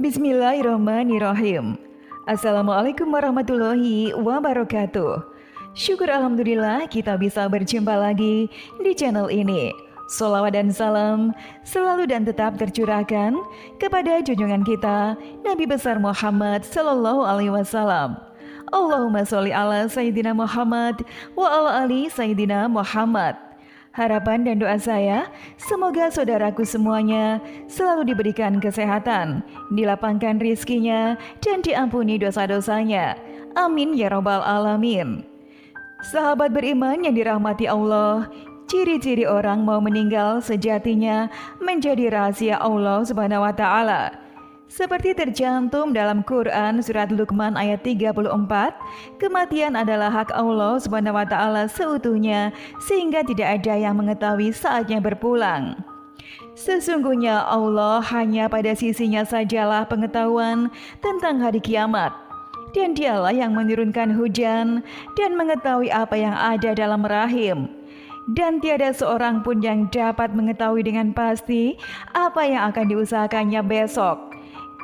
Bismillahirrahmanirrahim. Assalamualaikum warahmatullahi wabarakatuh. Syukur alhamdulillah kita bisa berjumpa lagi di channel ini. Sholawat dan salam selalu dan tetap tercurahkan kepada junjungan kita Nabi besar Muhammad Sallallahu Alaihi Wasallam. Allahumma sholli ala Sayyidina Muhammad wa ala ali Sayyidina Muhammad. Harapan dan doa saya, semoga saudaraku semuanya selalu diberikan kesehatan, dilapangkan rizkinya, dan diampuni dosa-dosanya. Amin ya rabbal alamin. Sahabat beriman yang dirahmati Allah, ciri-ciri orang mau meninggal sejatinya menjadi rahasia Allah Subhanahu wa Ta'ala. Seperti tercantum dalam Quran Surat Luqman ayat 34, kematian adalah hak Allah Subhanahu wa Ta'ala seutuhnya, sehingga tidak ada yang mengetahui saatnya berpulang. Sesungguhnya Allah hanya pada sisinya sajalah pengetahuan tentang hari kiamat, dan dialah yang menurunkan hujan dan mengetahui apa yang ada dalam rahim. Dan tiada seorang pun yang dapat mengetahui dengan pasti apa yang akan diusahakannya besok.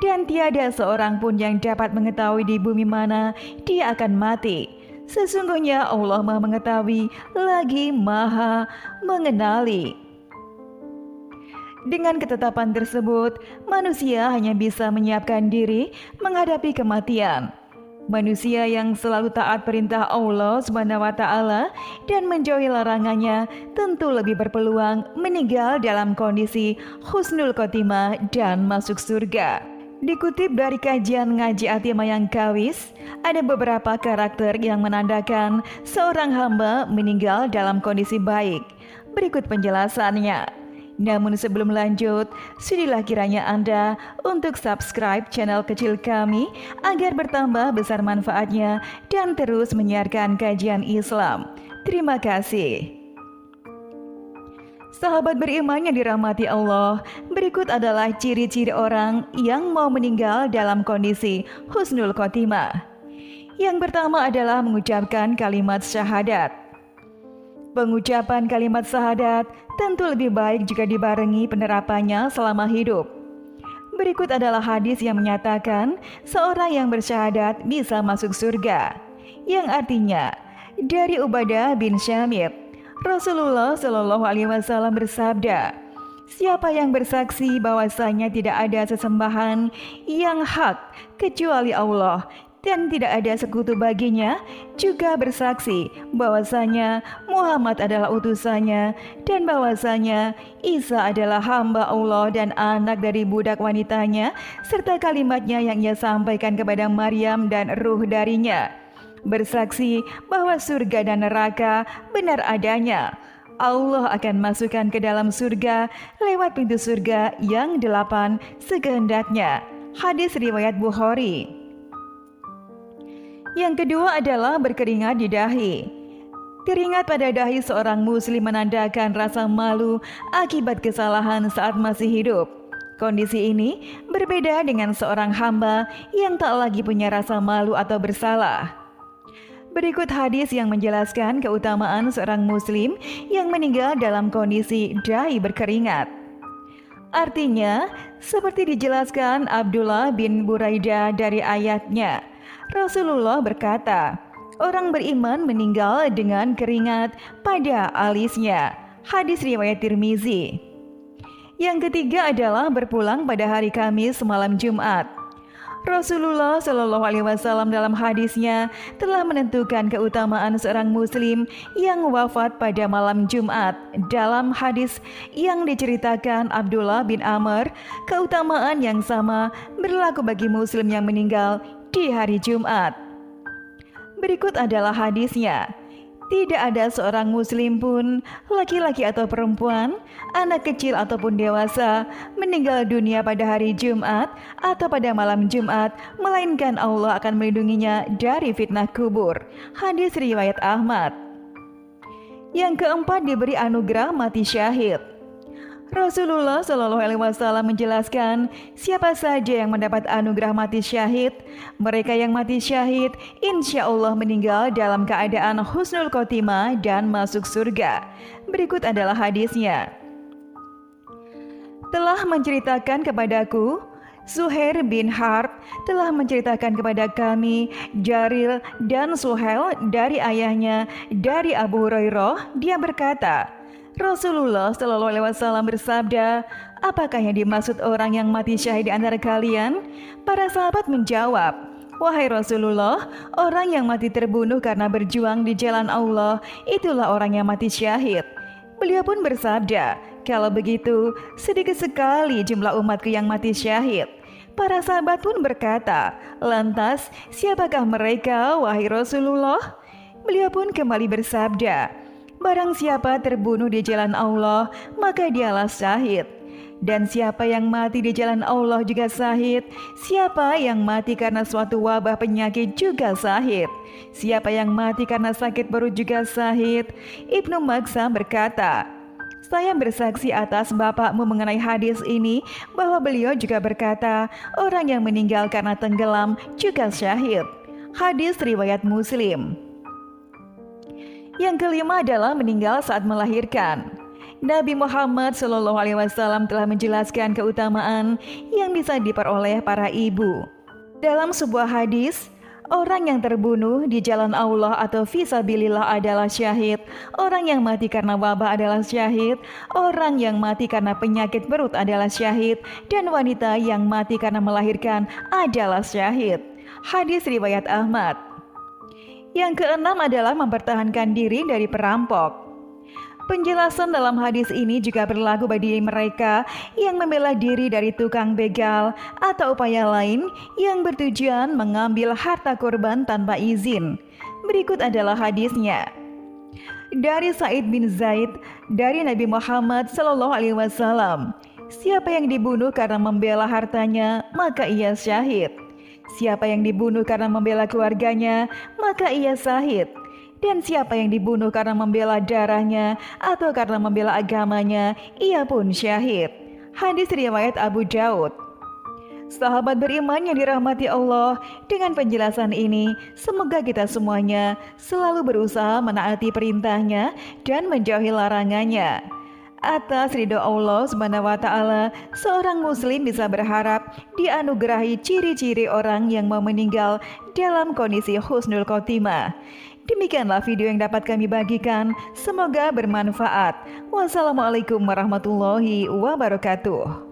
Dan tiada seorang pun yang dapat mengetahui di bumi mana dia akan mati. Sesungguhnya Allah Maha mengetahui lagi Maha mengenali. Dengan ketetapan tersebut, manusia hanya bisa menyiapkan diri menghadapi kematian. Manusia yang selalu taat perintah Allah Subhanahu wa Ta'ala dan menjauhi larangannya tentu lebih berpeluang meninggal dalam kondisi husnul khotimah dan masuk surga. Dikutip dari kajian ngaji Atimah yang Kawis, ada beberapa karakter yang menandakan seorang hamba meninggal dalam kondisi baik. Berikut penjelasannya. Namun sebelum lanjut, sudilah kiranya Anda untuk subscribe channel kecil kami agar bertambah besar manfaatnya dan terus menyiarkan kajian Islam. Terima kasih. Sahabat beriman yang dirahmati Allah, berikut adalah ciri-ciri orang yang mau meninggal dalam kondisi husnul khotimah. Yang pertama adalah mengucapkan kalimat syahadat. Pengucapan kalimat syahadat tentu lebih baik jika dibarengi penerapannya selama hidup. Berikut adalah hadis yang menyatakan seorang yang bersyahadat bisa masuk surga, yang artinya dari Ubadah bin Syamit, Rasulullah Shallallahu Alaihi Wasallam bersabda, siapa yang bersaksi bahwasanya tidak ada sesembahan yang hak kecuali Allah dan tidak ada sekutu baginya, juga bersaksi bahwasanya Muhammad adalah utusannya dan bahwasanya Isa adalah hamba Allah dan anak dari budak wanitanya, serta kalimatnya yang ia sampaikan kepada Maryam dan ruh darinya. Bersaksi bahwa surga dan neraka benar adanya. Allah akan masukkan ke dalam surga lewat pintu surga yang 8 sekehendaknya. Hadis riwayat Bukhari. Yang kedua adalah berkeringat di dahi. Keringat pada dahi seorang muslim menandakan rasa malu akibat kesalahan saat masih hidup. Kondisi ini berbeda dengan seorang hamba yang tak lagi punya rasa malu atau bersalah. Berikut hadis yang menjelaskan keutamaan seorang muslim yang meninggal dalam kondisi dahi berkeringat. Artinya, seperti dijelaskan Abdullah bin Buraidah dari ayatnya, Rasulullah berkata, orang beriman meninggal dengan keringat pada alisnya. Hadis riwayat Tirmizi. Yang ketiga adalah berpulang pada hari Kamis malam Jumat. Rasulullah Shallallahu Alaihi Wasallam dalam hadisnya telah menentukan keutamaan seorang muslim yang wafat pada malam Jumat. Dalam hadis yang diceritakan Abdullah bin Amr, keutamaan yang sama berlaku bagi muslim yang meninggal di hari Jumat. Berikut adalah hadisnya. Tidak ada seorang muslim pun, laki-laki atau perempuan, anak kecil ataupun dewasa, meninggal dunia pada hari Jumat atau pada malam Jumat, melainkan Allah akan melindunginya dari fitnah kubur. Hadis riwayat Ahmad. Yang keempat, diberi anugerah mati syahid. Rasulullah Shallallahu Alaihi Wasallam menjelaskan, siapa saja yang mendapat anugerah mati syahid, mereka yang mati syahid insya Allah meninggal dalam keadaan husnul khotimah dan masuk surga. Berikut adalah hadisnya. Telah menceritakan kepadaku Zuhair bin Harb telah menceritakan kepada kami Jaril dan Suhail dari ayahnya dari Abu Hurairah. Dia berkata, Rasulullah Shallallahu Alaihi Wasallam bersabda, apakah yang dimaksud orang yang mati syahid di antara kalian? Para sahabat menjawab, wahai Rasulullah, orang yang mati terbunuh karena berjuang di jalan Allah, itulah orang yang mati syahid. Beliau pun bersabda, kalau begitu, sedikit sekali jumlah umatku yang mati syahid. Para sahabat pun berkata, lantas siapakah mereka, wahai Rasulullah? Beliau pun kembali bersabda, barang siapa terbunuh di jalan Allah, maka dialah syahid. Dan siapa yang mati di jalan Allah juga syahid. Siapa yang mati karena suatu wabah penyakit juga syahid. Siapa yang mati karena sakit perut juga syahid. Ibnu Maksam berkata, saya bersaksi atas bapakmu mengenai hadis ini bahwa beliau juga berkata, orang yang meninggal karena tenggelam juga syahid. Hadis riwayat Muslim. Yang kelima adalah meninggal saat melahirkan. Nabi Muhammad SAW telah menjelaskan keutamaan yang bisa diperoleh para ibu. Dalam sebuah hadis, orang yang terbunuh di jalan Allah atau fisabilillah adalah syahid, orang yang mati karena wabah adalah syahid, orang yang mati karena penyakit perut adalah syahid, dan wanita yang mati karena melahirkan adalah syahid. Hadis riwayat Ahmad. Yang keenam adalah mempertahankan diri dari perampok. Penjelasan dalam hadis ini juga berlaku bagi mereka yang membela diri dari tukang begal atau upaya lain yang bertujuan mengambil harta korban tanpa izin. Berikut adalah hadisnya. Dari Sa'id bin Zaid dari Nabi Muhammad SAW, siapa yang dibunuh karena membela hartanya, maka ia syahid. Siapa yang dibunuh karena membela keluarganya, maka ia syahid. Dan siapa yang dibunuh karena membela darahnya atau karena membela agamanya, ia pun syahid. Hadis riwayat Abu Daud. Sahabat beriman yang dirahmati Allah, dengan penjelasan ini, semoga kita semuanya selalu berusaha menaati perintahnya dan menjauhi larangannya. Atas ridho Allah SWT, seorang muslim bisa berharap dianugerahi ciri-ciri orang yang mau meninggal dalam kondisi husnul khotimah. Demikianlah video yang dapat kami bagikan, semoga bermanfaat. Wassalamualaikum warahmatullahi wabarakatuh.